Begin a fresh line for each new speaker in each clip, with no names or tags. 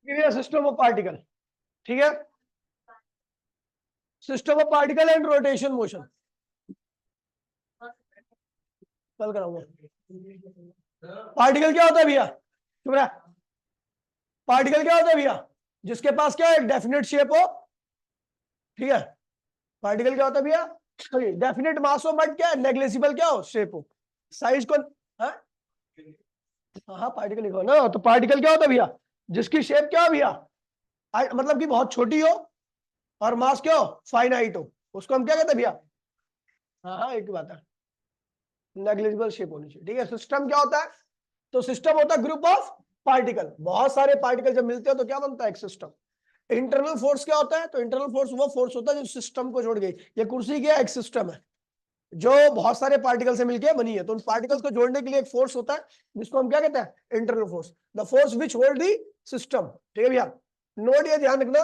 System of particle, ठीक है, system of particle and rotation motion कल कराऊंगा। पार्टिकल क्या होता है भैया, चुप रहा। पार्टिकल क्या होता है भैया, जिसके पास क्या है, एक डेफिनेट शेप हो, ठीक है। पार्टिकल क्या होता है भैया, डेफिनेट मास हो बट क्या है, नेग्लिजिबल क्या हो, शेप हो, साइज को। हाँ हाँ पार्टिकल लिखो ना, तो पार्टिकल क्या होता है भैया, जिसकी शेप क्या हो भैया, मतलब कि बहुत छोटी हो और मास क्या हो, फाइनाइट हो, उसको हम क्या कहते हैं भैया। हाँ हाँ एक बात है, नेग्लिजिबल शेप होनी चाहिए, ठीक है। सिस्टम क्या होता है, तो सिस्टम होता है ग्रुप ऑफ पार्टिकल, बहुत सारे पार्टिकल जब मिलते हैं तो क्या बनता है, एक सिस्टम। इंटरनल फोर्स क्या होता है, तो इंटरनल फोर्स वो फोर्स होता है जो सिस्टम को जोड़ गई। ये कुर्सी क्या एक सिस्टम है जो बहुत सारे पार्टिकल से मिलकर बनी है, तो उन पार्टिकल्स को जोड़ने के लिए एक फोर्स होता है जिसको हम क्या कहते हैं, internal force, the force which hold the system, ठीक है भैया। नोट ये ध्यान रखना,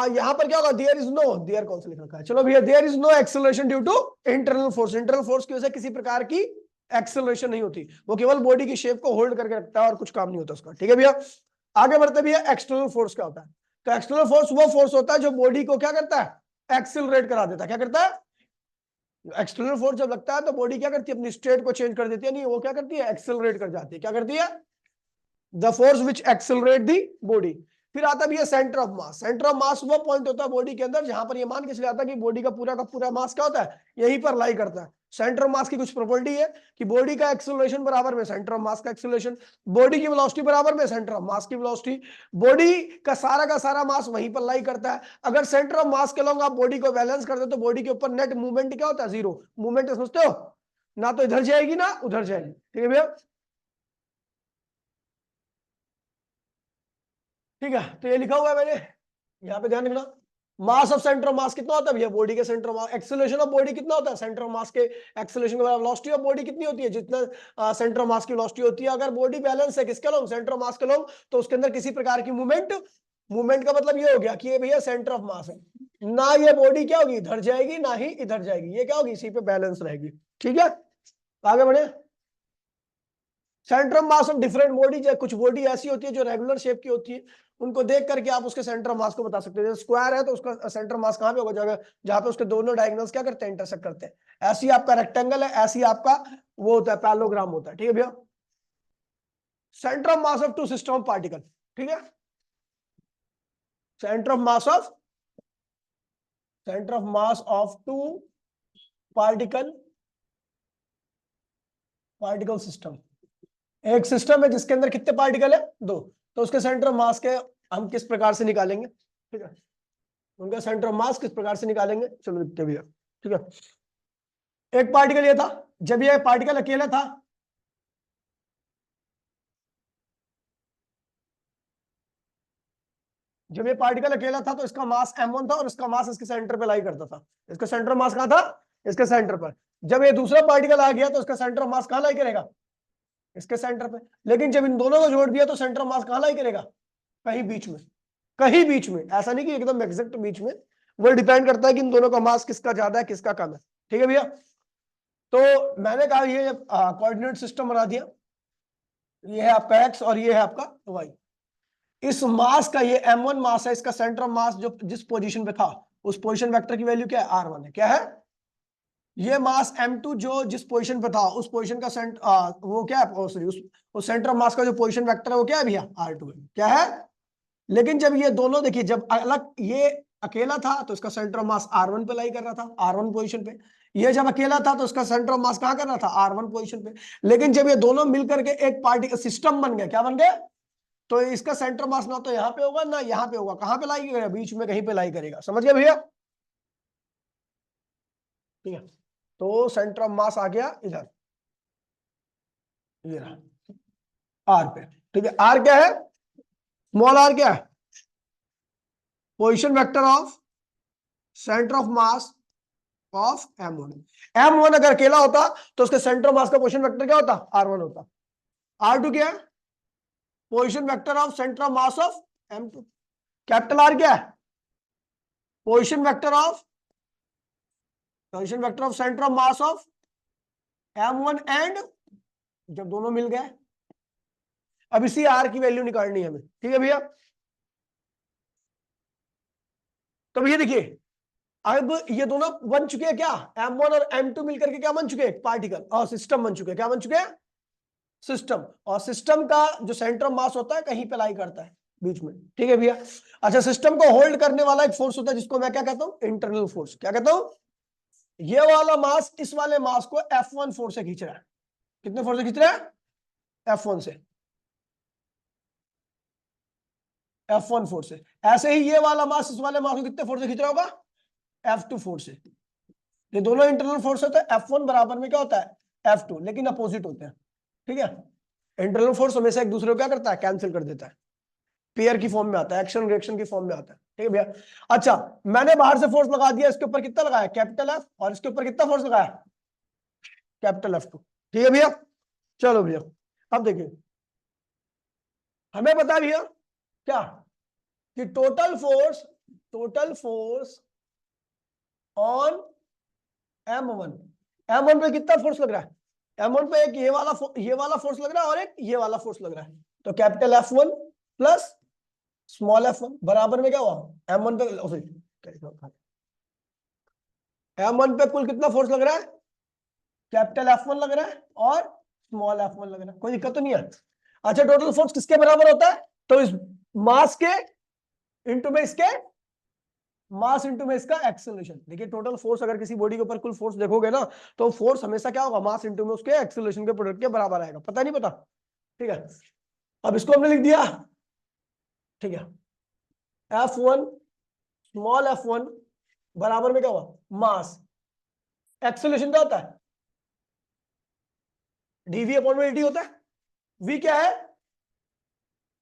यहां पर क्या होगा, देयर इज नो, देयर कौन सा लिख रखा है, चलो भैया, there is no acceleration due to internal force, internal force की वजह से किसी प्रकार की एक्सेलरेशन नहीं होती, वो केवल बॉडी की शेप को होल्ड करके रखता है और कुछ काम नहीं होता उसका, ठीक है भैया। आगे बढ़ते भैया, एक्सटर्नल फोर्स क्या होता है, तो एक्सटर्नल फोर्स वो फोर्स होता है जो बॉडी को क्या करता है, एक्सिलरेट करा देता है, क्या करता है, एक्सटर्नल फोर्स जब लगता है तो बॉडी क्या करती है, अपनी स्टेट को चेंज कर देती है, नहीं वो क्या करती है, एक्सेलरेट कर जाती है, क्या करती है, the force which accelerate the body. फिर आता भी है centre of mass, centre of मास वो पॉइंट होता है बॉडी के अंदर जहां पर ये मान के चला जाता है कि बॉडी का पूरा मास क्या होता है, यहीं पर लाई करता है। सेंटर ऑफ मास की कुछ प्रॉपर्टी है कि बॉडी का एक्सेलरेशन बराबर में सेंटर ऑफ मास का एक्सेलरेशन, बॉडी की वेलोसिटी बराबर में सेंटर ऑफ मास की वेलोसिटी, बॉडी का सारा मास वहीं पर लाई करता है। अगर सेंटर ऑफ मास के लोग आप बॉडी को बैलेंस कर दे तो बॉडी के ऊपर नेट मूवमेंट क्या होता है, जीरो मूवमेंट, समझते हो, ना तो इधर जाएगी ना उधर जाएगी, ठीक है भैया। ठीक है, तो ये लिखा हुआ है मैंने, यहाँ पे ध्यान रखना। मास ऑफ सेंटर ऑफ मास कितना होता है भैया, बॉडी के centre of mass, acceleration of body कितना होता है, सेंटर ऑफ मास के एक्सेलरेशन के बराबर, वेलोसिटी ऑफ बॉडी कितनी होती है, जितना सेंटर ऑफ मास की वेलोसिटी होती है। अगर बॉडी बैलेंस है किसके लोग, सेंटर ऑफ मास के लोग, तो उसके अंदर किसी प्रकार की मूवमेंट, मूवमेंट का मतलब ये हो गया कि ये भैया सेंटर ऑफ मास है, ना ये बॉडी क्या होगी, इधर जाएगी ना ही इधर जाएगी, ये क्या होगी, इसी पे बैलेंस रहेगी, ठीक है। आगे बढ़े, centre of mass of different body, कुछ बॉडी ऐसी होती है जो रेगुलर शेप की होती है, उनको देख करके आप उसके सेंटर ऑफ मास को बता सकते हैं। स्क्वायर है तो उसका सेंटर मास कहां पे होगा, जगह जहां पे उसके दोनों डायगोनल्स क्या करते हैं, इंटरसेक्ट करते हैं। ऐसी आपका रेक्टेंगल है, ऐसी आपका वो होता है पैरेललोग्राम होता है, ठीक है भैया। Centre of mass of two system of particle, ठीक है, centre of mass of, centre of mass of two particle, particle system, एक सिस्टम है जिसके अंदर कितने पार्टिकल है, दो, तो उसके सेंटर ऑफ मास के हम किस प्रकार से निकालेंगे, ठीक है, उनका सेंटर ऑफ मास किस प्रकार से निकालेंगे, चलो लिखते भैया, ठीक है। एक पार्टिकल ये था, जब ये पार्टिकल अकेला था, जब ये पार्टिकल अकेला था तो इसका मास m1 था और इसका मास इसके सेंटर पे लाई करता था, इसका सेंटर ऑफ मास कहां था, इसके सेंटर पर। जब ये दूसरा पार्टिकल आ गया तो इसका सेंटर ऑफ मास कहां लाई करेगा, इसके सेंटर पे। लेकिन जब इन दोनों को जोड़ दिया तो सेंटर ऑफ मास कहां लाई करेगा, कहीं बीच में, कहीं बीच में, ऐसा नहीं कि एकदम एग्जैक्ट बीच में, वो डिपेंड करता है कि इन दोनों का मास किसका ज्यादा है किसका कम है, ठीक है भैया। तो मैंने कहा ये कोऑर्डिनेट सिस्टम बना दिया, ये है आपका एक्स और ये है आपका वाई। इस मास का, ये m1 मास है, इसका सेंटर ऑफ मास जो जिस पोजीशन पे था उस पोजीशन वेक्टर की वैल्यू क्या है, r1 है, क्या है, ये मास m2 जो जिस पोजीशन पे था उस पोजीशन का वो क्या है, सॉरी उस सेंटर ऑफ मास का जो पोजीशन वेक्टर है वो क्या है भैया, r2 है, क्या है। लेकिन जब ये दोनों देखिए, जब अलग ये अकेला था तो इसका सेंटर ऑफ मास r1 पे लाई कर रहा था, r1 पोजीशन पे। ये जब अकेला था तो इसका सेंटर ऑफ मास कहां कर रहा था, r1 पोजीशन पे। लेकिन जब ये दोनों मिलकर के एक पार्टी सिस्टम बन गया, क्या बन गया, तो इसका सेंटर मास ना तो यहाँ पे होगा ना यहाँ पे होगा, कहां पे लाई करेगा, बीच में कहीं पे लाई करेगा, समझ गए भैया, ठीक है। तो सेंटर ऑफ मास आ गया इधर, ये रहा आर पे, ठीक है। आर क्या है, स्मॉल आर क्या है, position vector of centre of mass of m1। m1 अगर अकेला होता तो उसके सेंटर ऑफ मास का पोजीशन वेक्टर क्या होता, r1 होता। r2 क्या है, position vector of centre of mass of m2। Capital R क्या है, position vector of centre of mass of m1 and, जब दोनों मिल गए, अब इसी आर की वैल्यू निकालनी है हमें, ठीक है भैया। तो भैया देखिए, अब ये दोनों बन चुके हैं क्या, M1 और M2 मिलकर के क्या बन चुके हैं, पार्टिकल और सिस्टम बन चुके हैं। क्या बन चुके हैं, सिस्टम। और सिस्टम का जो सेंटर ऑफ मास होता है कहीं पे लाई करता है, बीच में। ठीक है भैया। अच्छा, सिस्टम को होल्ड करने वाला एक फोर्स होता है जिसको मैं क्या कहता हूं, इंटरनल फोर्स। क्या कहता हूं, ये वाला मास इस वाले मास को F1 फोर्स से खींच रहा है। कितने फोर्स से खींच रहा है, F1 से, F1 फोर्स से। ऐसे ही ये वाला मास इस वाले मास को कितने फोर्स से खींच रहा होगा, F2 फोर्स से। ये दोनों इंटरनल फोर्स होते हैं। F1 बराबर में क्या होता है, F2, लेकिन अपोजिट होते हैं। ठीक है, इंटरनल फोर्स हमेशा एक दूसरे को क्या करता है, कैंसिल कर देता है, पेयर की फॉर्म में आता है, एक्शन रिएक्शन की फॉर्म में आता है। ठीक है भैया। अच्छा, मैंने बाहर से फोर्स लगा दिया, इसके ऊपर कितना लगाया, कैपिटल F, और इसके ऊपर कितना फोर्स लगाया, कैपिटल F2। ठीक है भैया। चलो भैया, अब देखिए, हमें पता है भैया क्या, कि टोटल फोर्स ऑन M1 पे कितना फोर्स लग रहा है, M1 पे एक ये वाला फोर्स लग रहा है और एक ये वाला फोर्स लग रहा है। तो capital F1 plus small f1 बराबर में क्या हुआ, M1 पे कुल कितना फोर्स लग रहा है, कैपिटल F1 लग रहा है और स्मॉल f1 लग रहा है। कोई दिक्कत तो नहीं है। अच्छा, टोटल फोर्स किसके बराबर होता है, तो इस मास के इंटू में इसके मास इंटू में इसका एक्सेलरेशन। देखिए, टोटल फोर्स अगर किसी बॉडी के ऊपर कुल फोर्स देखोगे ना, तो फोर्स हमेशा क्या होगा, मास इंटू में उसके एक्सेलरेशन के प्रोडक्ट के बराबर आएगा। पता नहीं पता, ठीक है। अब इसको हमने लिख दिया, ठीक है, F1 स्मॉल f1 बराबर में क्या हुआ, मास। एक्सेलरेशन क्या होता है, dv अपॉन में dt होता है। v क्या है,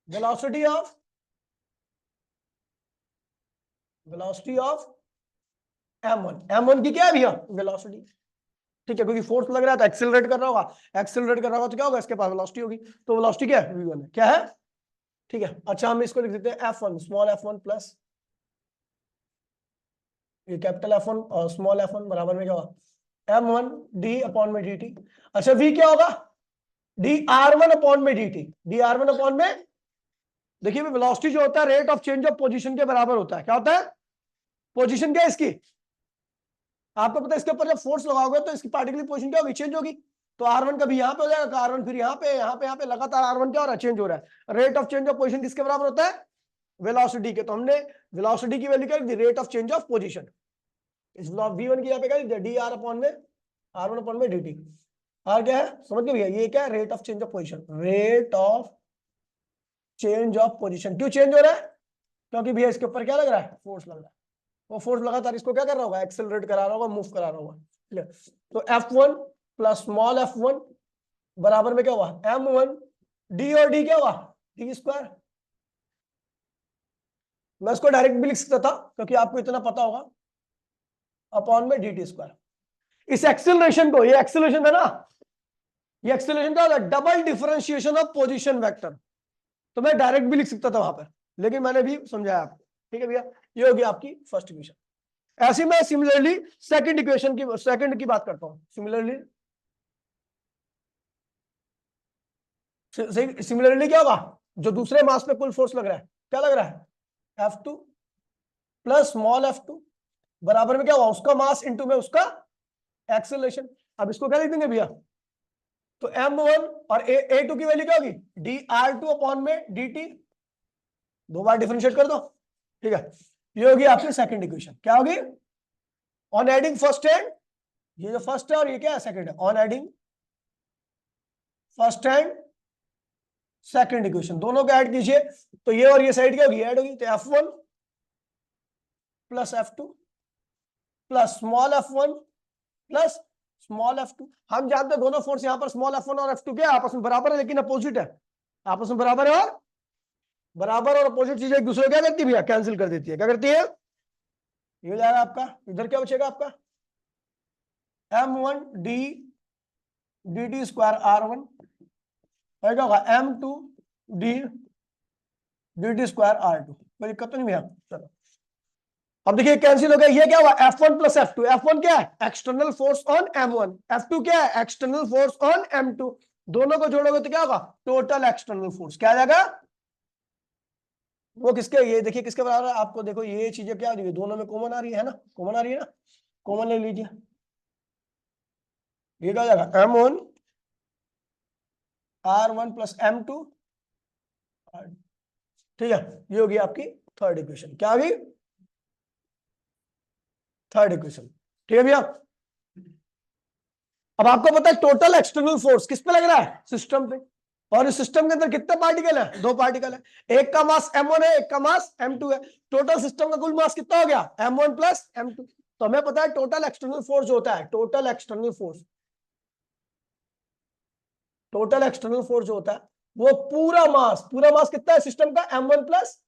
वेलोसिटी ऑफ m1 की क्या है भैया, वेलोसिटी। ठीक है, क्योंकि फोर्स लग रहा है तो एक्सेलरेट कर रहा होगा, तो क्या होगा, इसके पास वेलोसिटी होगी। तो वेलोसिटी क्या है, v1 है। क्या है, ठीक है। अच्छा, हम इसको लिख देते हैं f1 स्मॉल f1 प्लस ये कैपिटल F1 और स्मॉल f1 बराबर में क्या होगा, m1 d अपॉन में dt। अच्छा, v क्या होगा, dr1 अपॉन में dt। dr1 अपॉन में, देखिए वेलोसिटी जो होता है rate of change of position के बराबर होता है। क्या होता है, पोजीशन क्या है इसकी, आपको पता है, इसके ऊपर जब फोर्स लगाओगे तो इसकी पार्टिकल की पोजीशन क्या होगी, चेंज होगी। तो R1 कभी यहाँ पे हो जाएगा, R1 फिर यहाँ पे लगातार R1 क्या हो रहा है, चेंज हो रहा है। Rate of change of position किसके बराबर होता है, वेलोसिटी के। तो हमने वेलोसिटी की वैल्यू क्या लिख दी, rate of change of position. इस v1 की यहाँ पे क्या लिख दिया, डी आर अपॉन में R1 अपॉन में dt। आर क्या है, समझ गए भैया, ये क्या है, rate of change of position. Rate of change of position क्यों चेंज हो रहा है, क्योंकि भैया इसके ऊपर क्या लग रहा है, फोर्स लग रहा है। वो फोर्स लगातार इसको क्या कर रहा होगा, एक्सेलरेट करा रहा होगा, मूव करा रहा होगा। ठीक है, तो F1 प्लस स्मॉल f1 बराबर में क्या हुआ, M1 d, और d क्या हुआ, d स्क्वायर। मैं इसको डायरेक्ट भी लिख सकता था क्योंकि आपको इतना पता होगा, अपॉन में dt स्क्वायर। इस एक्सेलरेशन को, ये एक्सेलरेशन है ना, ये एक्सेलरेशन क्या होता है, double differentiation of position vector. तो मैं डायरेक्ट भी लिख सकता था वहां पर, लेकिन मैंने भी समझाया आपको। ठीक है भैया, ये होगी आपकी फर्स्ट इक्वेशन। ऐसी मैं सिमिलरली सेकंड की बात करता हूं। सिमिलरली क्या होगा, जो दूसरे मास पे कुल फोर्स लग रहा है, क्या लग रहा है, F2 प्लस स्मॉल f2 बराबर में क्या हुआ, उसका मास इंटू में उसका एक्सेलरेशन। अब इसको क्या लिख देंगे भैया, तो M1 और A2 की वैल्यू क्या होगी, dr2 अपॉन में dt। दो बार डिफरेंशिएट कर दो, ठीक है। ये होगी आपकी सेकंड इक्वेशन। क्या होगी, ऑन एडिंग फर्स्ट हैंड, ये जो फर्स्ट है और ये क्या है, सेकंड है। On adding first hand second equation, दोनों को ऐड कीजिए तो ये और ये साइड क्या होगी, ऐड होगी। तो F1 plus F2 plus small f1 plus small f2। हम जानते हैं दोनों फोर्स यहां पर स्मॉल f1 और f2 क्या आपस में बराबर है, लेकिन अपोजिट है। आपस में बराबर है और बराबर और अपोजिट चीजें एक दूसरे को क्या करती है भैया, कैंसिल कर देती है। क्या करती है, ये हो जाएगा आपका, इधर क्या बचेगा आपका, M1 d dt square R1 क्या होगा, M2 d dt square R2। कोई दिक्कत तो नहीं भैया। चलो, अब देखिए कैंसिल हो गया, ये क्या हुआ, F1 प्लस F2। F1 क्या है, external force on M1, F2 क्या है, एक्सटर्नल फोर्स ऑन M2। दोनों को जोड़ोगे तो क्या होगा, टोटल एक्सटर्नल फोर्स। क्या आ जाएगा, वो किसके, ये देखिए किसके बराबर है आपको, देखो ये चीजें क्या आ रही है, दोनों में कॉमन आ रही है ना, कॉमन आ रही है ना, कॉमन ले लीजिए, ये क्या हो जाएगा M1 R1 प्लस M2, ठीक है, ये होगी आपकी थर्ड इक्वेशन, क्या होगी, थर्ड इक्वेशन, ठीक है भैया। अब आपको पता है टोटल एक्सटर्नल फोर्स किस पे लग रहा है, सिस्टम पे, और इस सिस्टम के अंदर कितने पार्टिकल है, दो पार्टिकल है, एक का मास M1 है, एक का मास M2 है, टोटल सिस्टम का कुल मास कितना हो गया M1 प्लस M2। तो हमें पता है टोटल एक्सटर्नल फोर्स जो होता है, total external force, total external force जो होता है वो पूरा मास कितना है सिस्टम का, M1 प्लस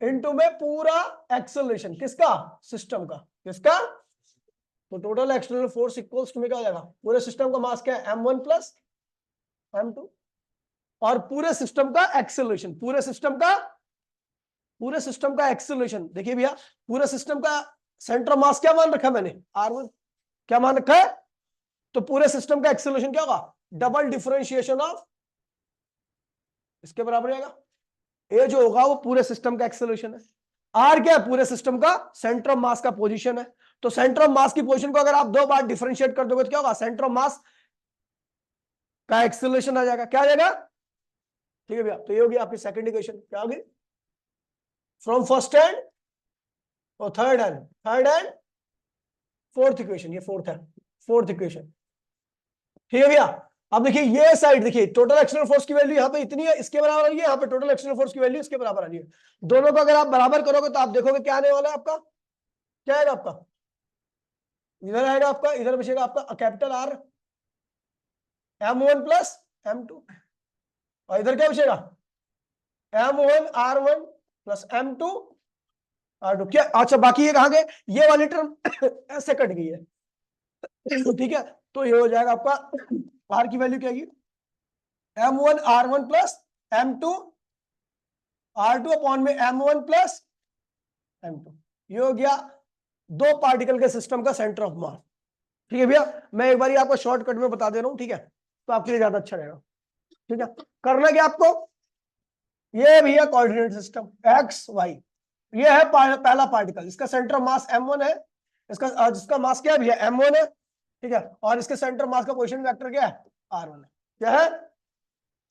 इनटू में पूरा एक्सेलरेशन किसका, सिस्टम का, किसका, तो total external force equals to में क्या हो जाएगा, पूरे सिस्टम का मास क्या है M1 प्लस M2, और पूरे सिस्टम का एक्सेलरेशन, पूरे सिस्टम का एक्सेलरेशन, देखिए भैया पूरे सिस्टम का सेंटर मास क्या मान रखा है मैंने, R1, क्या मान रखा है, तो पूरे सिस्टम का एक्सेलरेशन क्या होगा, डबल डिफरेंशिएशन ऑफ, इसके बराबर आएगा, ए जो होगा वो पूरे सिस्टम का एक्सेलरेशन है, आर क्या है, पूरे सिस्टम का सेंटर ऑफ मास का पोजीशन है, तो सेंटर ऑफ मास की पोजीशन को अगर आप दो बार डिफरेंशिएट कर दोगे तो क्या होगा, सेंटर ऑफ मास का एक्सेलरेशन आ जाएगा, क्या आ जाएगा, ठीक है भैया, तो ये होगी आपकी सेकंड इक्वेशन, क्या होगी, फ्रॉम फर्स्ट एंड और थर्ड एंड फोर्थ इक्वेशन, ये फोर्थ है, फोर्थ इक्वेशन, ठीक है भैया। अब देखिए ये साइड देखिए, टोटल एक्सटर्नल फोर्स की वैल्यू यहाँ पे इतनी है, इसके बराबर आ रही है, यहाँ पे टोटल एक्सटर्नल फोर्स की वैल्यू इसके बराबर आ रही है, दोनों को अगर आप बराबर करोगे तो आप देखोगे क्या आने वाला है आपका, क्या आएगा आपका, इधर आएगा आपका, इधर बचेगा आपका capital R M1 plus M2, और इधर क्या बचेगा M1 R1 plus M2 R2, क्या, अच्छा बाकी ये कहाँ गए, ये वाली टर्म ऐसे कट गई है, ठीक है, तो ये हो जाएगा आपका R की वैल्यू क्या आएगी M1 R1 plus M2 R2 upon में M1 प्लस M2, ये हो गया दो पार्टिकल के सिस्टम का सेंटर ऑफ मास, ठीक है भैया। मैं एक बार आपको शॉर्टकट में बता दे रहा हूं, ठीक है, तो आपके लिए ज्यादा अच्छा रहेगा, ठीक है। करना क्या आपको, ये भैया कोऑर्डिनेट सिस्टम एक्स वाई, ये है पहला पार्टिकल, इसका सेंटर ऑफ मास M1 है, इसका जिसका मास क्या है भैया M1 है, ठीक है, और इसके सेंटर मास का पोजीशन वेक्टर क्या है R1 है, क्या है,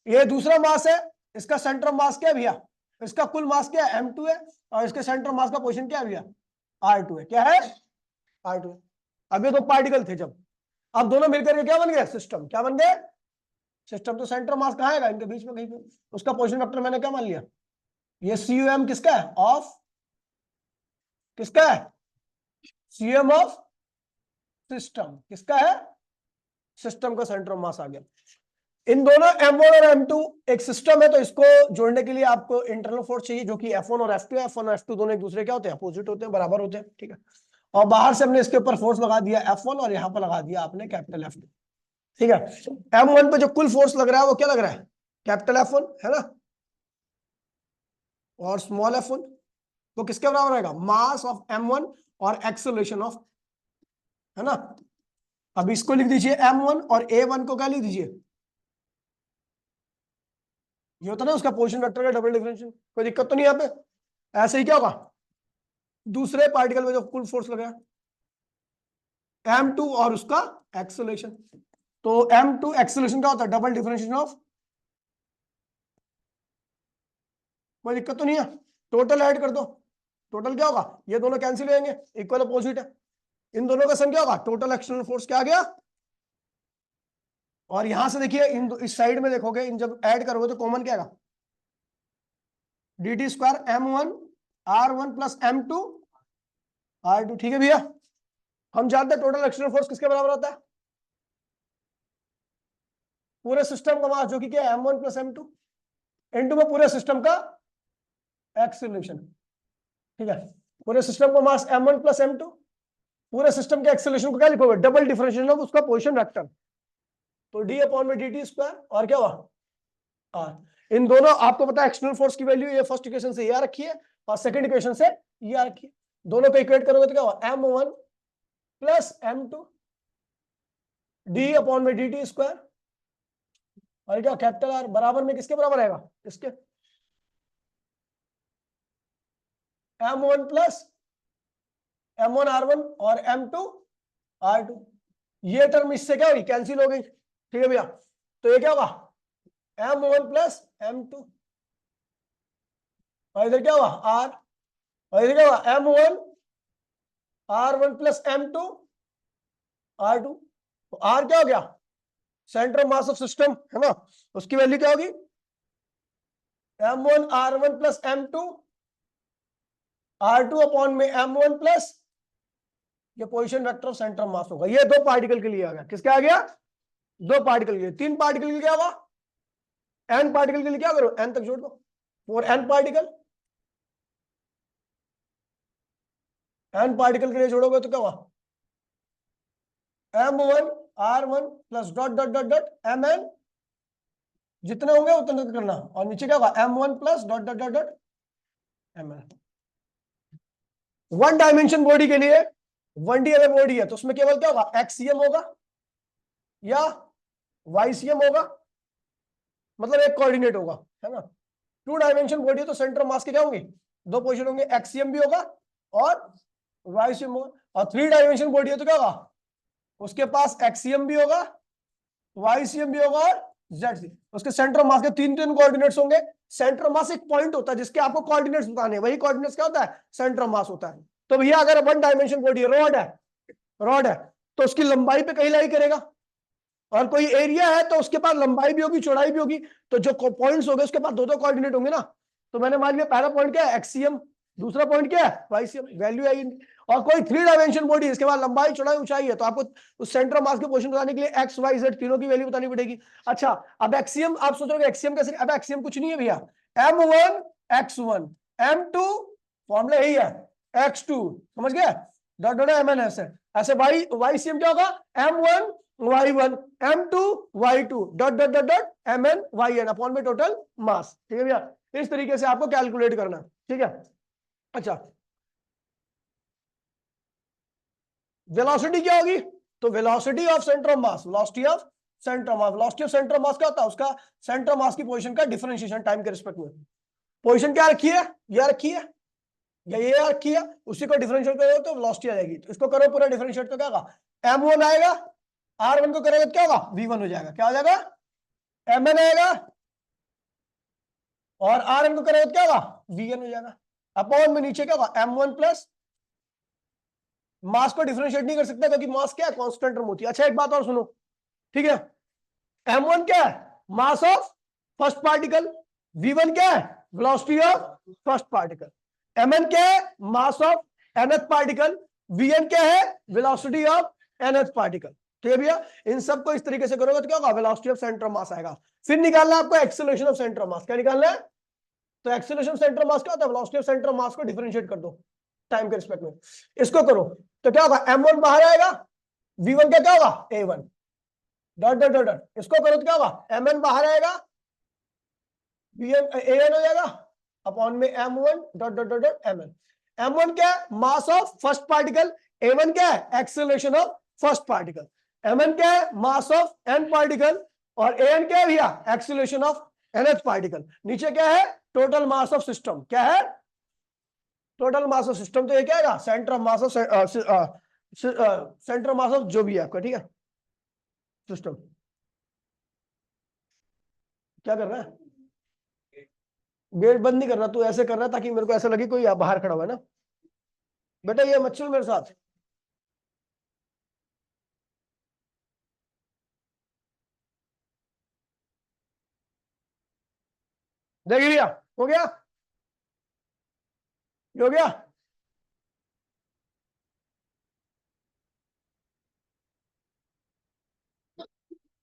ये दूसरा मास है, इसका सेंटर मास क्या है भैया, इसका कुल मास क्या है M2 है, और इसके सेंटर मास का पोजीशन क्या है भैया R2 है, क्या है R2 है। अब ये दो पार्टिकल थे जब, अब दोनों मिलकर के क्या बन गए, सिस्टम, क्या बन गए सिस्टम, तो सेंटर मास कहाँ आएगा, इनके बीच में कहीं पे, उसका पोजीशन वेक्टर मैंने क्या मान लिया, ये CUM किसका है, ऑफ किसका है, CM ऑफ सिस्टम, किसका है, सिस्टम का सेंटर ऑफ मास आ गया। इन दोनों M1 और M2 एक सिस्टम है, तो इसको जोड़ने के लिए आपको इंटरनल फोर्स चाहिए जो कि F1 और F2 है, F1 और F2 दोनों एक दूसरे क्या होते हैं, अपोजिट होते हैं, बराबर होते हैं, ठीक है, और बाहर से हमने इसके ऊपर फोर्स लगा दिया F1 और यहाँ पर लगा दिया आपने कैपिटल F2, ठीक है। M1 पे जो कुल फोर्स लग रहा है वो क्या लग रहा है, कैपिटल F1 है ना, और स्मॉल f1, तो किसके बराबर आएगा, मास ऑफ M1 और एक्सेलरेशन ऑफ, है ना। अब इसको लिख दीजिए M1 और A1 को क्या लिख दीजिए, ये होता है ना उसका पोजीशन वेक्टर का डबल डिफरेंशियल, कोई दिक्कत तो नहीं यहाँ पे। ऐसे ही क्या होगा दूसरे पार्टिकल में जो कुल फोर्स लगा M2 और उसका एक्सेलरेशन, तो M2 एक्सेलरेशन क्या होता है, डबल डिफरेंशिएशन ऑफ, कोई दिक्कत तो नहीं है, टोटल ऐड कर दो, टोटल क्या होगा, ये दोनों कैंसिल हो जाएंगे, इक्वल अपोजिट है, इन दोनों का सम क्या होगा, टोटल एक्सटर्नल फोर्स क्या आ गया, और यहां से देखिए इस साइड में देखोगे, इन जब ऐड करोगे तो कॉमन क्या आएगा, DT² M1 R1 plus M2 R2, ठीक है भैया। हम जानते हैं टोटल एक्सटर्नल फोर्स किसके बराबर होता है, पूरे सिस्टम का मास जो कि क्या है M1 प्लस M2 इनटू में पूरे सिस्टम का एक्सेलरेशन, ठीक है, पूरे सिस्टम का मास M1 प्लस M2, पूरे सिस्टम के एक्सेलरेशन को क्या लिखोगे, डबल डिफरेंशिएशन ऑफ उसका पोजीशन वेक्टर, तो D अपॉन में DT² और क्या हुआ R। इन दोनों आपको पता है एक्सटर्नल फोर्स की वैल्यू ये फर्स्ट इक्वेशन से ये आ रखी है और सेकंड इक्वेशन से ये आ रखी है, दोनों को इक्वेट करोगे तो क्या हुआ M1 plus M2 D upon में DT² और क्या कैपिटल R बराबर में किसके बराबर आएगा, इसके, M1 प्लस M1R1 और M2R2। ये टर्म इससे क्या होगी, कैंसिल हो गई। ठीक है भैया, तो ये क्या होगा M1 प्लस M2, और इधर क्या हुआ R, और इधर क्या हुआ M1R1 प्लस M2R2। तो R क्या हो गया, centre of mass of system है ना, उसकी वैल्यू क्या होगी M1R1 प्लस M2R2 अपॉन में M1 प्लस ये position vector of centre of मास होगा। ये दो पार्टिकल के लिए आ गया, किसका आ गया, दो पार्टिकल के लिए। तीन पार्टिकल के लिए क्या होगा, n पार्टिकल के लिए क्या करो, n तक जोड़ दो, for n particle, n particle के लिए जोड़ोगे तो क्या हुआ M1R1 plus dot dot dot dot Mn, जितने होंगे उतने तक करना, और नीचे क्या होगा M1 plus dot dot dot dot Mn। One dimension body के लिए, 1D अगर बॉडी है तो उसमें केवल क्या होगा, एक्सियम होगा या वाईसीएम होगा, मतलब एक कोऑर्डिनेट होगा, है ना। 2 डायमेंशन बॉडी है तो सेंटर मास के क्या होंगे, दो पोजीशन होंगे, एक्सियम भी होगा और वाईसीएम होगा। और 3 डायमेंशन बॉडी है तो क्या होगा, उसके पास एक्सियम भी होगा, वाईसीएम भी होगा और जेड। उसके सेंटर मास के 3 कोऑर्डिनेट्स होंगे। सेंटर मास एक पॉइंट होता है जिसके आपको कोऑर्डिनेट्स बताने, वही कोऑर्डिनेट्स क्या होता है, सेंटर मास होता है। तो भैया अगर 1 डायमेंशन बॉडी रॉड है तो उसकी लंबाई पे कहीं लाई करेगा, और कोई एरिया है तो उसके पास लंबाई भी होगी चौड़ाई भी होगी, तो जो पॉइंट्स हो गए उसके पास दो कोऑर्डिनेट होंगे ना। तो मैंने मान लिया पहला पॉइंट क्या है, एक्सियम, दूसरा पॉइंट क्या है, वाईसीएम, वैल्यू आई। और कोई 3 डायमेंशन बॉडी है, इसके बाद लंबाई चौड़ाई ऊंचाई है, तो आपको उस सेंटर ऑफ मास की पोजीशन बताने के लिए एक्स वाई जेड तीनों की वैल्यू बतानी पड़ेगी। अच्छा, अब एक्सियम आप सोचोगे एक्सियम कैसे, अब एक्सियम कुछ नहीं है भैया, M1 x1 M2 फॉर्मूला यही है x2, समझ गए, डॉट डॉट Mn ऐसे वाईसीएम क्या होगा M1 y1 M2 y2 dot dot dot dot Mn yn upon में टोटल मास। ठीक है भैया, इस तरीके से आपको कैलकुलेट करना, ठीक है। अच्छा, वेलोसिटी क्या होगी, तो velocity of centre of mass, velocity of centre of mass, velocity of centre of mass क्या होता है, उसका सेंटर ऑफ मास की पोजीशन का डिफरेंशिएशन टाइम के रिस्पेक्ट में। पोजीशन क्या रखी है, यह रखी है या ये रखी है, उसी को डिफरेंशिएट करोगे तो वेलोसिटी आ जाएगी। तो इसको करो पूरा डिफरेंशिएट तो क्या होगा, M1 आएगा, R1 को करोगे तो क्या होगा, V1 हो जाएगा, क्या हो जाएगा Mn आएगा, और Rn को करोगे तो क्या होगा Vn हो जाएगा, अपॉन में नीचे क्या होगा M1 प्लस, मास को डिफरेंशिएट नहीं कर सकता क्योंकि मास क्या है, कांस्टेंट टर्म होती है। अच्छा एक बात और सुनो, ठीक है, M1 क्या है, mass of first particle, V1 क्या है, velocity of first particle, Mn क्या है, mass of nth particle, Vn क्या है, वेलोसिटी ऑफ nth पार्टिकल। ठीक है भैया, इन सब को इस तरीके से करोगे तो क्या होगा, वेलोसिटी ऑफ सेंटर ऑफ मास आएगा। फिर निकालना आपको acceleration of centre of mass, क्या निकालना है, तो acceleration of centre of mass क्या होता है, वेलोसिटी ऑफ सेंटर ऑफ मास को डिफरेंशिएट कर दो टाइम के रिस्पेक्ट में, इसको करो तो क्या होगा M1 बाहर आएगा, V1 क्या होगा A1 dot dot dot dot, इसको करो तो क्या होगा Mn बाहर आएगा, Vn An हो जाएगा, अपॉन में M1 dot dot dot dot Mn। M1 क्या है, mass of first particle, A1 क्या है, acceleration of first particle, Mn क्या है, मास ऑफ n पार्टिकल, और An क्या है भैया, एक्सेलरेशन ऑफ nth पार्टिकल। नीचे क्या है, टोटल मास ऑफ सिस्टम, क्या है, टोटल मास ऑफ सिस्टम, तो ये क्या है, centre of mass of centre of mass of जो भी है आपका, ठीक है, सिस्टम। क्या कर रहा है, गेट बंद नहीं कर रहा, तू ऐसे कर रहा है ताकि मेरे को ऐसा लगे कोई बाहर खड़ा हुआ है ना। बेटा ये मत चल मेरे साथ, देखिए भैया, हो गया, ये हो गया।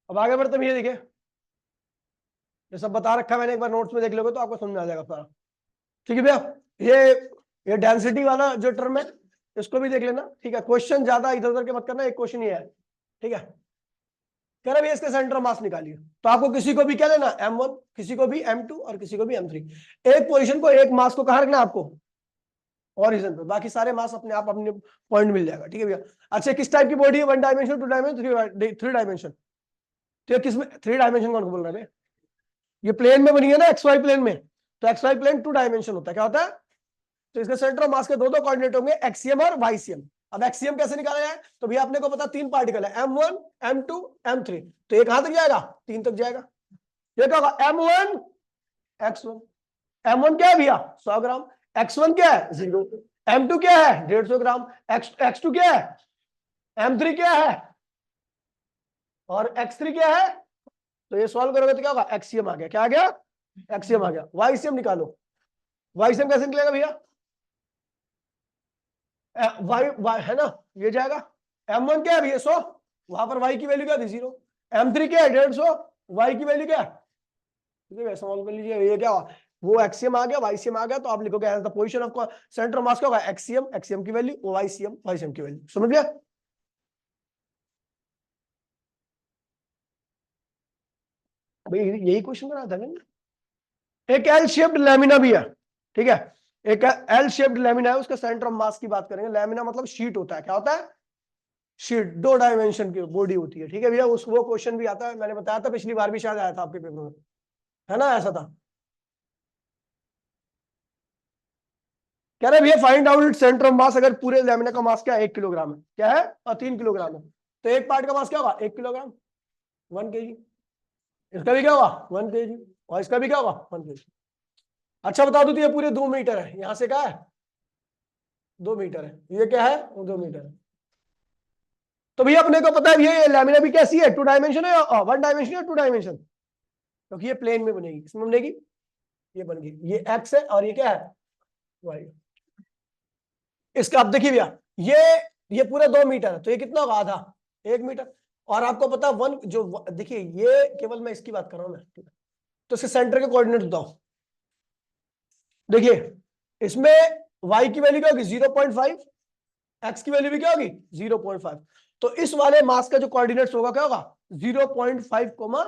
अब आगे बढ़ते भैया, देखिए ये सब बता रखा है मैंने, एक बार नोट्स में देख लोगे तो आपको समझ में आ जाएगा सारा। ठीक है भैया, ये डेंसिटी वाला जो टर्म है इसको भी देख लेना, ठीक है। क्वेश्चन ज्यादा इधर उधर के मत करना, एक क्वेश्चन ही है, ठीक है। कह रहा भैया इसके सेंटर मास निकालिए, तो आपको किसी को भी क्या लेना, M1, किसी को भी M2 और किसी को भी M3। एक पोजीशन को, एक मास को कहां रखना आपको, ओरिजिन पे, बाकी सारे मास अपने आप अपने पॉइंट मिल जाएगा। ठीक है भैया। अच्छा किस टाइप की बॉडी है, 1 डायमेंशन, 2 डायमेंशन, 3 डायमेंशन, तो किसमें 3 डायमेंशन कौन बोल रहा है, ये प्लेन में बनी है ना XY प्लेन में, तो XY प्लेन 2 डायमेंशन होता है, क्या होता है तो इसके सेंटर ऑफ मास के दो कोऑर्डिनेट होंगे, एक्सियम और वाईसीएम। अब एक्सियम कैसे निकाला जाए, तो भैया आपने को पता 3 पार्टिकल है, M1 M2 M3, तो ये कहां तक जाएगा, 3 तक जाएगा। ये क्या होगा, M1 X1, M1 क्या है भैया 100 ग्राम, X1 क्या है 0, M2 क्या है 150 ग्राम, X2 क्या है, M3 क्या है और X3 क्या है। तो ये सॉल्व करोगे तो क्या होगा, एक्सियम आ गया, क्या आ गया, एक्सियम आ गया। वाईसीएम निकालो, वाईसीएम कैसे निकलेगा भैया, वाई है ना, ये जाएगा, M1 क्या है भैया 100, वहां पर y की वैल्यू क्या थी 0, M3 क्या है 150, y की वैल्यू क्या है, सॉल्व कर लीजिए। ये क्या हुआ, वो एक्सियम आ गया, वाईसीएम आ गया, तो आप लिखोगे as the position of centre of mass क्या होगा, एक्सियम, एक्सियम की वैल्यू, वाईसीएम, वाईसीएम की वैल्यू। समझ गया, भाई यही क्वेश्चन बना था ना। एक एल शेप्ड लैमिना भी है, ठीक है, एक एल शेप्ड लैमिना है, उसका सेंटर ऑफ मास की बात करेंगे। लैमिना मतलब शीट होता है, क्या होता है, शीट, 2 डायमेंशन की बॉडी होती है, ठीक है भैया। उस वो क्वेश्चन भी आता है, मैंने बताया था पिछली बार भी शायद आया था आपके पेपर में, है ना, ऐसा था। कह रहे भैया फाइंड आउट सेंटर ऑफ मास, अगर पूरे लैमिना का मास क्या है 1 किलोग्राम है, क्या है, और 3 किलोग्राम है, तो एक पार्ट का मास क्या होगा 1 किलोग्राम, 1 केजी। इसका भी क्या होगा 1 केजी, और इसका भी क्या होगा 1 केजी। अच्छा बता दो, तो ये पूरे 2 मीटर है, यहां से क्या है 2 मीटर है, ये क्या है वो 2 मीटर है। तो भैया अपने को पता है भैया ये लैमिना भी कैसी है, 2 डायमेंशन है, 1 डायमेंशन है, 2 डायमेंशन, क्योंकि ये प्लेन में बनेगी, इसमें बनेगी, ये बन गई, ये एक्स है और ये क्या है वाई। इसका अब देखिए भैया, ये पूरा 2 मीटर है, तो ये कितना होगा आधा 1 मीटर। और आपको पता वन जो देखिए, ये केवल मैं इसकी बात कर रहा हूं मैं, तो इसके सेंटर के कोऑर्डिनेट बताओ। देखिए इसमें y की वैल्यू क्या होगी 0.5, x की वैल्यू भी क्या होगी 0.5, तो इस वाले मास का जो कोऑर्डिनेट्स होगा क्या होगा 0.5 कोमा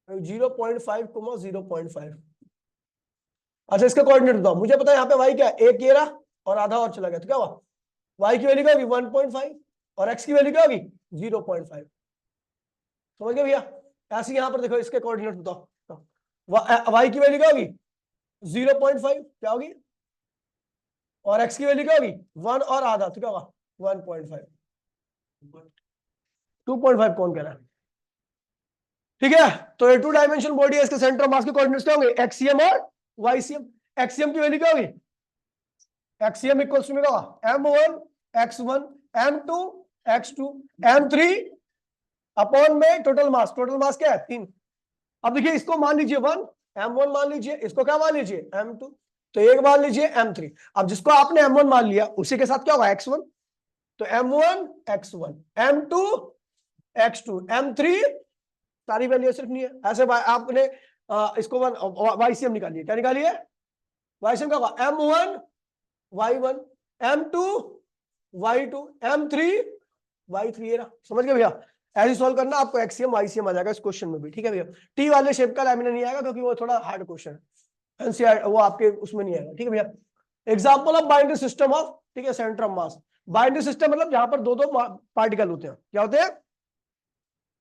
0.5 कोमा 0.5। अच्छा इसका कोऑर्डिनेट बताओ, मुझे पता है यहाँ पे y क्या है, एक ये रहा और आधा और चला गया, तो क्या हुआ y की वैल्यू क्या होगी 1.5 और x की वैल्यू क्या होगी 0.5। समझ गए भैया, ऐसे यहां पर देखो इसके कोऑर्डिनेट बताओ, y की वैल्यू क्या होगी 0.5 क्या होगी, और x की वैल्यू क्या होगी 1 और आधा, तो क्या होगा 1.5। 2.5 कौन कह रहा है, ठीक है। तो ये 2 डायमेंशन बॉडी है, इसके सेंटर ऑफ मास के कोऑर्डिनेट्स क्या होंगे एक्सियम और वाईसीएम। एक्सियम की वैल्यू क्या होगी, एक्सियम इक्वल्स टू क्या होगा M1 X1 M2 X2 M3 upon में टोटल मास, टोटल मास क्या है 3। अब देखिए इसको मान लीजिए 1, M1 मान लीजिए, इसको क्या मान लीजिए M2, तो एक मान लीजिए M3। अब जिसको आपने M1 मान लिया उसी के साथ क्या होगा X1, तो M1 X1 M2 X2 M3 सारी वैल्यू सिर्फ नहीं है ऐसे आपने इसको वाईसीएम निकालिए, क्या निकालिए वाईसीएम क्या होगा M1 Y1 M2 Y2 M3 Y3, ये रहा। समझ गए भैया, ऐसे सॉल्व करना, आपको एक्सियम वाईसीएम आ जाएगा इस क्वेश्चन में भी, ठीक है भैया। टी वाले शेप का लैमिना नहीं आएगा क्योंकि वो थोड़ा हार्ड क्वेश्चन है, एनसीईआरटी वो आपके उसमें नहीं आएगा, ठीक है भैया। Example of binary system of, ठीक है, centre of mass. Binary system मतलब जहां पर दो दो पार्टिकल होते हैं, क्या होते हैं,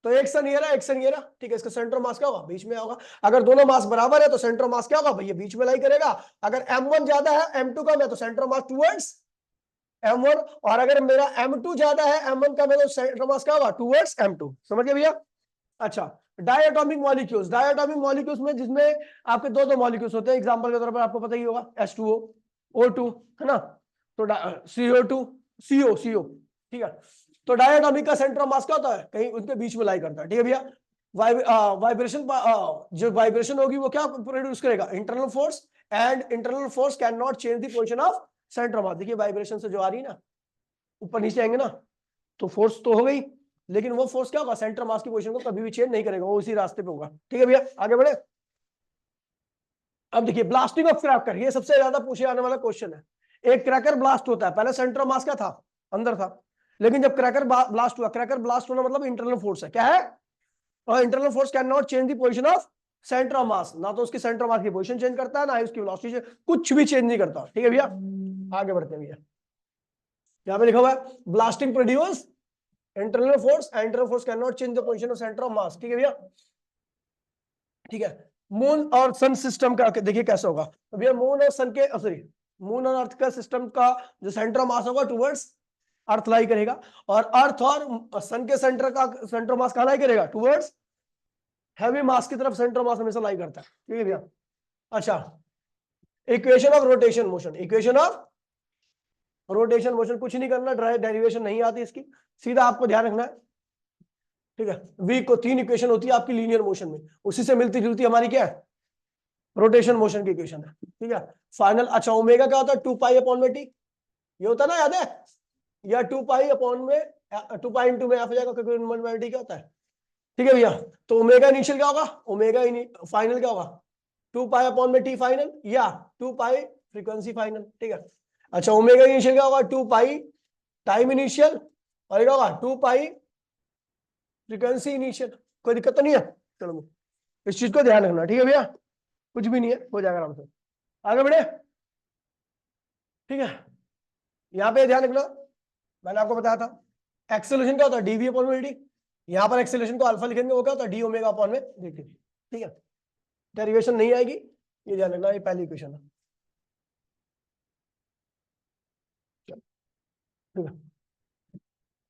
तो एक सन ये रहा एक सन ये रहा, ठीक है, इसका सेंटर मास क्या होगा बीच में होगा। अगर दोनों मास बराबर है तो सेंटर मास क्या होगा भैया बीच में लाई करेगा। अगर M1 ज्यादा है M2 कम है तो सेंटर मास टूवर्ड्स M1, और अगर मेरा M2 ज्यादा है M1 कम है तो सेंटर मास क्या होगा टूवर्ड्स M2। समझ गए भैया। अच्छा डायटोमिक मॉलिक्यूल्स, डायटोमिक मॉलिक्यूल्स में जिसमें आपके दो दो मॉलिक्यूल्स होते हैं, एग्जांपल के तौर पर आपको पता ही होगा H2O O2 है ना, तो CO2 CO, ठीक है। तो डायटोमिक का सेंटर ऑफ मास क्या होता है कहीं उनके बीच में लाई करता है, ठीक है भैया। वाइब्रेशन जो वाइब्रेशन होगी वो क्या प्रोड्यूस करेगा internal force, and internal force can not change the position of centre of मास। देखिए वाइब्रेशन से जो आ रही है ना, ऊपर नीचे आएंगे ना, तो फोर्स तो हो गई, लेकिन वो फोर्स क्या होगा सेंटर मास की पोजीशन को कभी भी चेंज नहीं करेगा, वो उसी रास्ते पे होगा, ठीक है भैया। आगे बढ़े। अब देखिए ब्लास्टिंग ऑफ क्रैकर, ये सबसे ज्यादा पूछे जाने वाला क्वेश्चन है। एक क्रैकर ब्लास्ट होता है, पहले सेंटर ऑफ मास क्या था अंदर था, लेकिन जब क्रैकर ब्लास्ट हुआ, क्रैकर ब्लास्ट होना मतलब इंटरनल फोर्स है, क्या है, और internal force can not change the position of centre of मास, ना तो उसकी सेंटर ऑफ मास की पोजीशन चेंज करता है ना ही उसकी वेलोसिटी, कुछ भी चेंज नहीं करता, ठीक है भैया। आगे बढ़ते हैं भैया, यहां पे लिखा हुआ है blasting produce internal force, internal force can not change the position of centre of मास, ठीक है भैया। ठीक है, मून और सन सिस्टम का देखिए कैसे होगा, तो भैया मून और सन के सॉरी मून और अर्थ का सिस्टम का जो सेंटर ऑफ मास होगा टुवर्ड्स अर्थ लाई करेगा, और अर्थ और सन के सेंटर मास कहाँ लाई करेगा? टुवर्ड्स हैवी मास की तरफ सेंटर मास हमेशा लाई करता है। ठीक है भैया। अच्छा, equation of rotation motion, equation of rotation motion कुछ नहीं करना, डेरिवेशन नहीं आती इसकी, सीधा आपको ध्यान रखना है। ठीक है, वी को 3 इक्वेशन होती है आपकी लीनियर मोशन में, उसी से मिलती जुलती हमारी क्या है? रोटेशन मोशन की इक्वेशन है। ठीक है, फाइनल। अच्छा, ओमेगा क्या होता है? 2 पाई अपॉन में टी, ये होता है ना, याद है? या 2 पाई अपॉन में 2 पाई इंटू में एफ हो जाएगा, क्योंकि 1/t क्या होता है। ठीक है भैया, तो ओमेगा इनिशियल क्या होगा? ओमेगा फाइनल क्या होगा? 2 पाई अपॉन में टी फाइनल, या 2 पाई फ्रीक्वेंसी फाइनल। ठीक है। अच्छा, ओमेगा इनिशियल क्या होगा? 2 पाई टाइम इनिशियल, और क्या होगा? 2 पाई फ्रीक्वेंसी इनिशियल। कोई दिक्कत तो नहीं है? चलो, इस चीज को ध्यान रखना। ठीक है भैया, कुछ भी नहीं है, हो जाएगा आराम से। आगे बढ़े। ठीक है, यहां पे ध्यान रखना, मैंने आपको बताया था एक्सेलरेशन क्या होता है? डीवी अपॉन में डी। यहां पर एक्सेलरेशन को अल्फा लिखेंगे, वो क्या होता है? डी ओमेगा अपॉन में dt। ठीक है, डेरिवेशन नहीं आएगी, ये ध्यान रखना, ये पहली इक्वेशन है। ठीक है,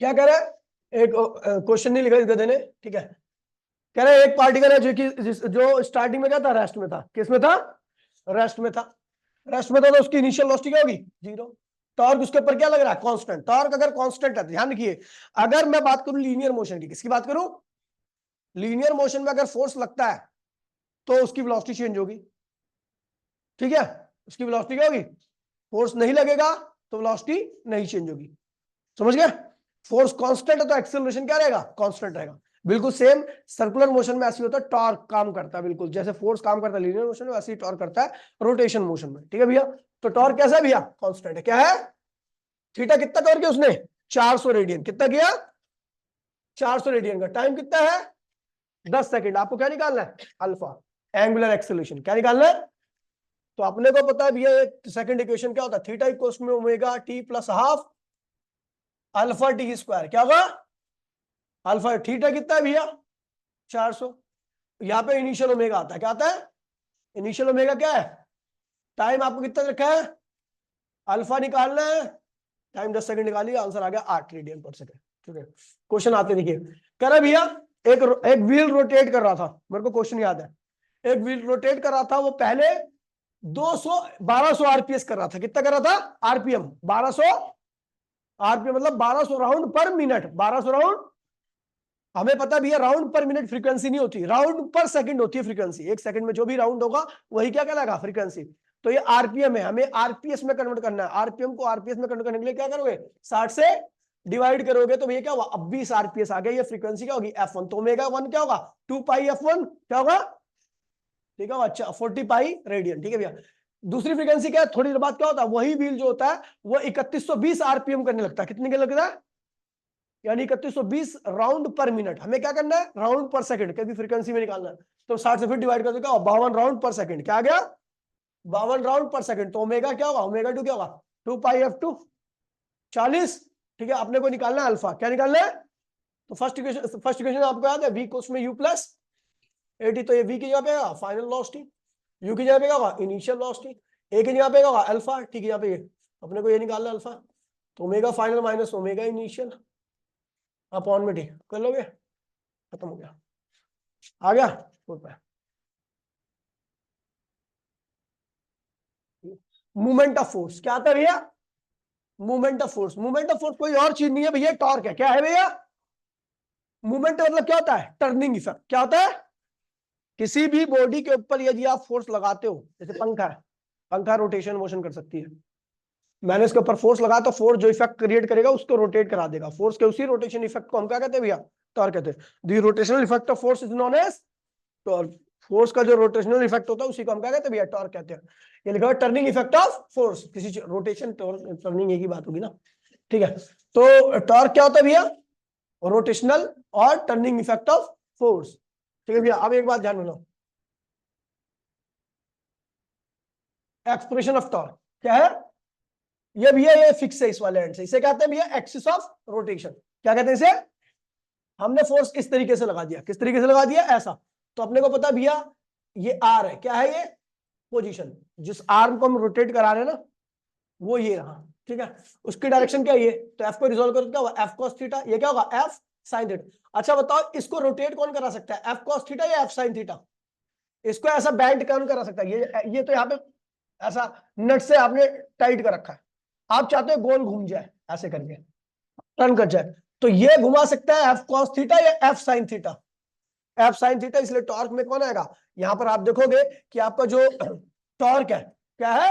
क्या कह रहा है? एक क्वेश्चन नहीं लिखा इस गधे ने। ठीक है, कह रहा है एक पार्टिकल है जो स्टार्टिंग में क्या था? रेस्ट में था। किस में था? रेस्ट में था। रेस्ट में था तो उसकी इनिशियल वेलोसिटी क्या होगी? 0। टॉर्क उसके ऊपर क्या लग रहा है? कांस्टेंट। टॉर्क अगर कांस्टेंट है, ध्यान रखिए, अगर मैं बात करूं लीनियर मोशन की, किसकी बात करूं? लीनियर मोशन में अगर फोर्स लगता है तो उसकी वेलोसिटी चेंज होगी। ठीक है, उसकी वेलोसिटी क्या होगी? फोर्स नहीं लगेगा तो वेलोसिटी नहीं चेंज होगी। समझ गए? फोर्स कांस्टेंट है तो एक्सेलरेशन क्या रहेगा? कांस्टेंट रहेगा। बिल्कुल सेम सर्कुलर मोशन में ऐसे होता है, टॉर्क काम करता है बिल्कुल जैसे फोर्स काम करता है लीनियर मोशन में, वैसे ही टॉर्क करता है रोटेशन मोशन में। ठीक है भैया, तो टॉर्क कैसा है भैया? कांस्टेंट है। क्या है? थीटा कितना कवर किया उसने? 400 रेडियन। कितना किया? 400 रेडियन का टाइम कितना है? 10 सेकंड। आपको क्या निकालना है? Alpha, angular acceleration. क्या निकालना है? तो अपने को पता है भैया सेकंड इक्वेशन क्या होता है? थीटा इक्वल्स में omega T plus half alpha T square. क्या होगा? अल्फा थीटा कितना है भैया? 400। यहाँ पे इनिशियल ओमेगा आता है। क्या आता है? इनिशियल ओमेगा क्या है? टाइम आपको कितना रखा है? अल्फा निकालना है, टाइम 10 सेकंड निकालिए, आंसर आ गया 8 रेडियन पर सेकंड। ठीक है, क्वेश्चन आते देखिए, कह रहा भैया एक व्हील रोटेट कर रहा था, मेरे को क्वेश्चन याद है। एक व्हील रोटेट कर रहा था, वो पहले 1200 आरपीएस कर रहा था। कितना कर रहा था? आरपीएम 1200 आरपीएम, मतलब 1200 राउंड पर मिनट। 1200 राउंड, हमें पता भी है राउंड पर मिनट फ्रीक्वेंसी नहीं होती, राउंड पर सेकंड होती है फ्रीक्वेंसी। एक सेकंड में जो भी राउंड होगा वही क्या कहलाएगा? फ्रीक्वेंसी। तो ये आरपीएम है, हमें आरपीएस में कन्वर्ट करना है। आरपीएम को आरपीएस में कन्वर्ट करने के लिए क्या करोगे? 60 से डिवाइड करोगे तो भैया क्या होगा? अब 20 आरपीएस आ गया। ये फ्रीक्वेंसी क्या होगी? f1। तो ओमेगा 1 क्या होगा? 2 पाई f1 क्या होगा? ठीक है, अच्छा 40 पाई रेडियन। ठीक है भैया, दूसरी फ्रीक्वेंसी क्या है? थोड़ी देर बाद क्या होता है? वही व्हील जो होता है वो 3120 आरपीएम करने लगता है। कितने के लगता है? यानी 3120 राउंड पर मिनट। हमें क्या करना है? राउंड पर सेकंड, क्योंकि फ्रीक्वेंसी में निकालना है। तो 60 से फिर डिवाइड कर दो, 52 राउंड पर सेकंड। क्या आ गया? 52 राउंड पर सेकंड। तो ओमेगा क्या होगा? ओमेगा 2 क्या होगा? 2 पाई f2 40। ठीक है, अपने को निकालना है अल्फा। क्या निकालना है? तो फर्स्ट इक्वेशन आपको याद है, v कोस में u प्लस 80। तो ये v की जगह पे आएगा फाइनल वेलोसिटी, u की जगह पे क्या होगा? इनिशियल वेलोसिटी, a की जगह पे क्या होगा? अल्फा। ठीक है, यहाँ पे अपने को ये निकालना है अल्फा। तो omega final minus omega initial upon में टी कर लोगे, खत्म हो गया। आ गया? मूवमेंट ऑफ फोर्स क्या आता है भैया? Movement of force. Movement of force कोई और चीज नहीं है भैया, टॉर्क है। क्या है भैया? मूवमेंट मतलब क्या होता है? Turning effect. क्या होता है? किसी भी बॉडी के ऊपर यदि आप फोर्स लगाते हो, जैसे पंखा है, पंखा रोटेशन मोशन कर सकती है, मैंने इसके ऊपर फोर्स लगाया तो फोर्स जो इफेक्ट क्रिएट करेगा उसको रोटेट करा देगा। फोर्स के उसी रोटेशन इफेक्ट को हम क्या कहते हैं भैया? टॉर्क कहते हैं। The rotational effect of force is known as torque. Force का जो रोटेशनल इफेक्ट होता है उसी को हम क्या कहते हैं भैया? टॉर्क कहते हैं। ये लिखा हुआ टर्निंग इफेक्ट ऑफ फोर्स, किसी रोटेशन टर्निंग एक ही बात होगी ना। ठीक है, तो टॉर्क क्या होता है भैया? रोटेशनल और टर्निंग इफेक्ट ऑफ फोर्स। ठीक है भैया, अब एक बात ध्यान में लो, एक्सप्रेशन ऑफ टॉर्क क्या है? ये भैया ये फिक्स है इस वाले एंड से, इसे कहते हैं भैया एक्सिस ऑफ रोटेशन। क्या कहते हैं इसे? हमने फोर्स इस तरीके से लगा दिया, किस तरीके से लगा दिया? ऐसा। तो अपने को पता है भैया ये आर है। क्या है ये? पोजीशन। जिस आर्म को हम रोटेट करा रहे हैं ना, वो ये रहा, ठीक है। उसकी डायरेक्शन क्या है ये, तो एफ को रिजोल्व करो क्या होगा, एफ कॉस थीटा, ये क्या होगा एफ साइन थीटा। अच्छा बताओ इसको रोटेट कौन करा सकता है, एफ कॉस थीटा या एफ साइन थीटा? इसको ऐसा बैंड कौन करा सकता है, ये तो यहाँ पे ऐसा नट से आपने टाइट कर रखा है, आप चाहते हो गोल घूम जाए ऐसे करके टर्न कर जाए, तो ये घुमा सकता है एफ कॉस थीटा या F sine theta, F sine theta. इसलिए टॉर्क में कौन आएगा, यहां पर आप देखोगे कि आपका जो टॉर्क है क्या है,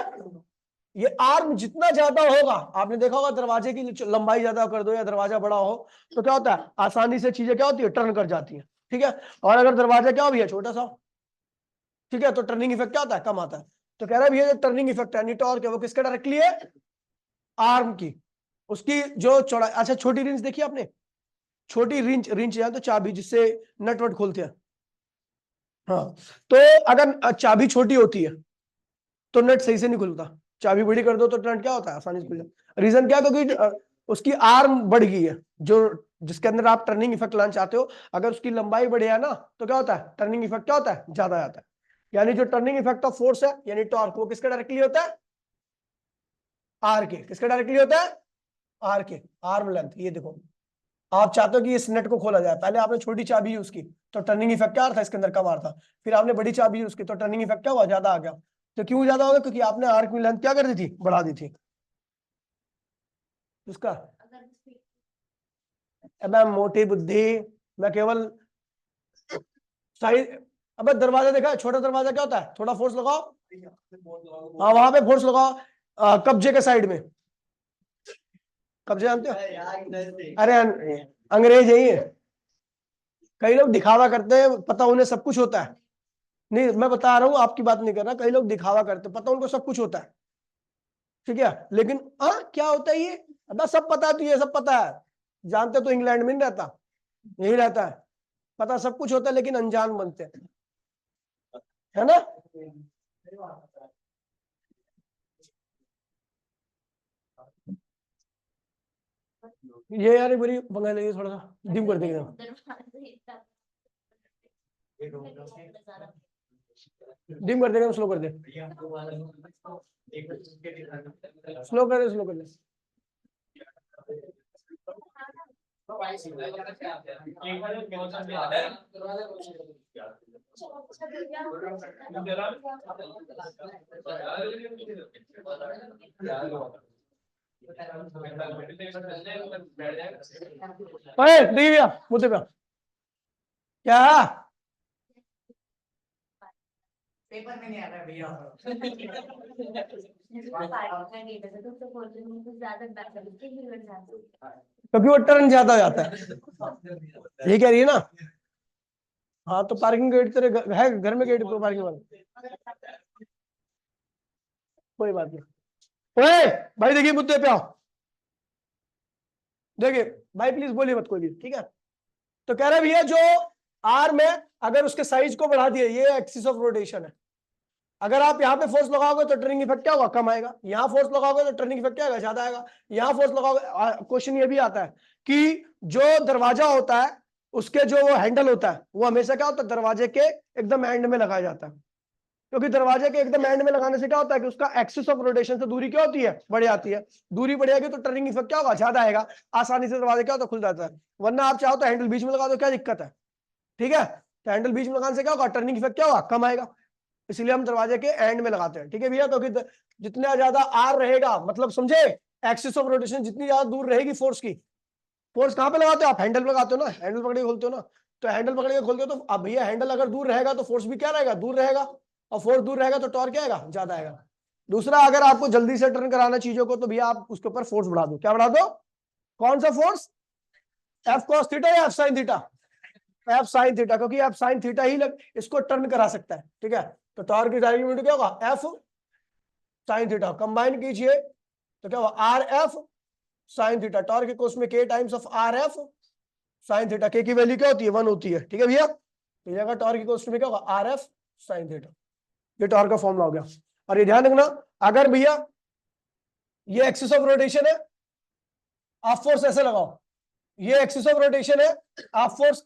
ये आर्म जितना ज्यादा होगा, आपने देखा होगा दरवाजे की लंबाई ज्यादा कर दो या दरवाजा बड़ा हो तो क्या होता है, आसानी से चीजें क्या होती है, टर्न कर जाती है, ठीक है। और अगर दरवाजा क्या हो भैया छोटा सा, ठीक है, तो टर्निंग इफेक्ट क्या होता है, कम आता है। तो कह रहा है भैया जो टर्निंग इफेक्ट है टॉर्क है वो किसका डायरेक्टली है, आर्म की, उसकी जो चौड़ाई। अच्छा छोटी रिंच देखी आपने, छोटी रिंच, रिंच है तो चाबी जिससे नट वट खोलते हैं, हाँ, तो अगर चाबी छोटी होती है तो नट सही से नहीं खुलता, चाबी बड़ी कर दो तो नट क्या होता है, आसानी से खुल जाता है। रीजन क्या है, क्योंकि उसकी आर्म बढ़ गई है, जो जिसके अंदर आप टर्निंग इफेक्ट लाना चाहते हो, अगर उसकी लंबाई बढ़े है ना तो क्या होता है, टर्निंग इफेक्ट क्या होता है, ज्यादा आता है। यानी जो टर्निंग इफेक्ट ऑफ फोर्स है यानी टॉर्क, वो किसका डायरेक्टली होता है, आर के, किसका डायरेक्टली होता है, आर के, आर्म लेंथ। ये देखो आप चाहते हो कि इस नट को खोला जाए, पहले आपने छोटी चाबी यूज की तो टर्निंग इफेक्ट क्या आ रहा था, इसके अंदर कम आ रहा था, फिर आपने बड़ी चाबी यूज की तो टर्निंग इफेक्ट क्या हुआ, ज्यादा आ गया। तो क्यों ज्यादा होगा, क्योंकि आपने आर्क की लेंथ क्या कर दी थी, बढ़ा दी थी उसका। मैं मोटी बुद्धि, मैं केवल साइज, अब दरवाजा देखा है, छोटा दरवाजा क्या होता है, थोड़ा फोर्स लगाओ, हाँ वहां पे फोर्स लगाओ, कब्जे के साइड में, कब्जे जानते हो, अरे अंग्रेज यही है, कई लोग दिखावा करते हैं, पता उन्हें सब कुछ होता है, नहीं मैं बता रहा हूँ आपकी बात नहीं कर रहा, कई लोग दिखावा करते हैं, पता उनको सब कुछ होता है, ठीक है, लेकिन क्या होता है ये, अब सब पता है तो ये सब पता है, जानते तो इंग्लैंड में नहीं रहता, यही रहता है, पता सब कुछ होता है लेकिन अनजान बनते हैं, है ना। ये यार बड़ी पंगा लगी, थोड़ा सा डिम कर देगा, डिम कर देगा, स्लो कर दे, स्लो कर दे, स्लो कर दे। देखिए भैया मुद्दे पे क्या,
पेपर में नहीं आ रहा भैया,
क्योंकि वो टर्न ज्यादा हो जाता है, ये कह रही है ना। हाँ तो पार्किंग गेट तेरे है घर में, गेट पार्किंग वाला, कोई बात नहीं। ओए भाई देखिए मुद्दे पे आओ, देखिए भाई प्लीज बोलिए मत कोई भी, ठीक है। तो कह रहा है भैया जो आर्म है अगर उसके साइज को बढ़ा दिया, ये एक्सिस ऑफ रोटेशन है, अगर आप यहाँ पे फोर्स लगाओगे तो टर्निंग इफेक्ट क्या होगा, कम आएगा, यहाँ फोर्स लगाओगे तो टर्निंग इफेक्ट क्या आएगा, ज्यादा आएगा, यहाँ फोर्स लगाओगे। क्वेश्चन ये भी आता है कि जो दरवाजा होता है उसके जो वो हैंडल होता है वो हमेशा क्या होता है, दरवाजे के एकदम एंड में लगाया जाता है, क्योंकि दरवाजे के एकदम एंड में लगाने से क्या होता है कि उसका एक्सिस ऑफ रोटेशन से दूरी क्या होती है, बढ़ जाती है, दूरी बढ़ेगी तो टर्निंग इफेक्ट क्या होगा, ज्यादा आएगा, आसानी से दरवाजा क्या होता है, खुल जाता है। वरना आप चाहो तो हैंडल बीच में लगा दो, क्या दिक्कत है, ठीक है, तो हैंडल बीच में लगाने से क्या होगा, टर्निंग इफेक्ट क्या होगा, कम आएगा, इसलिए हम दरवाजे के एंड में लगाते हैं, ठीक है भैया। क्योंकि जितना ज्यादा आर रहेगा, मतलब समझे, एक्सिस ऑफ रोटेशन जितनी ज्यादा दूर रहेगी फोर्स की, फोर्स कहां पे लगाते हो आप, हैंडल पे लगाते हो ना, हैंडल पकड़ के खोलते हो ना, तो हैंडल पकड़ के खोलते हो तो अब भैया हैंडल अगर दूर रहेगा तो फोर्स भी क्या रहेगा, दूर रहेगा, और फोर्स दूर रहेगा तो टॉर्क क्या आएगा, ज्यादा आएगा। दूसरा, अगर आपको जल्दी से टर्न कराना चीजों को तो भैया आप उसके ऊपर फोर्स बढ़ा दो, क्या बढ़ा दो, कौन सा फोर्स, एफ कॉस थीटा या F sine theta, F sine theta, क्योंकि एफ साइन थीटा ही इसको टर्न करा सकता है, ठीक है। तो टॉर्क की डायरेक्ट यूनिट क्या होगा, एफ साइन थीटा, कंबाइन कीजिए तो क्या होगा, R F sine theta, torque equals में के times of R F sine theta, के की वैल्यू क्या होती है, 1 होती है, ठीक है भैया। तो ये टॉर्क इक्वल्स में क्या होगा, आर एफ साइन थीटा, ये टॉर्क का फॉर्मूला हो गया। और ये ध्यान रखना, अगर भैया ये एक्सिस ऑफ रोटेशन है, आप फोर्स ऐसे लगाओ, ये एक्सिस ऑफ रोटेशन है, आप फोर्स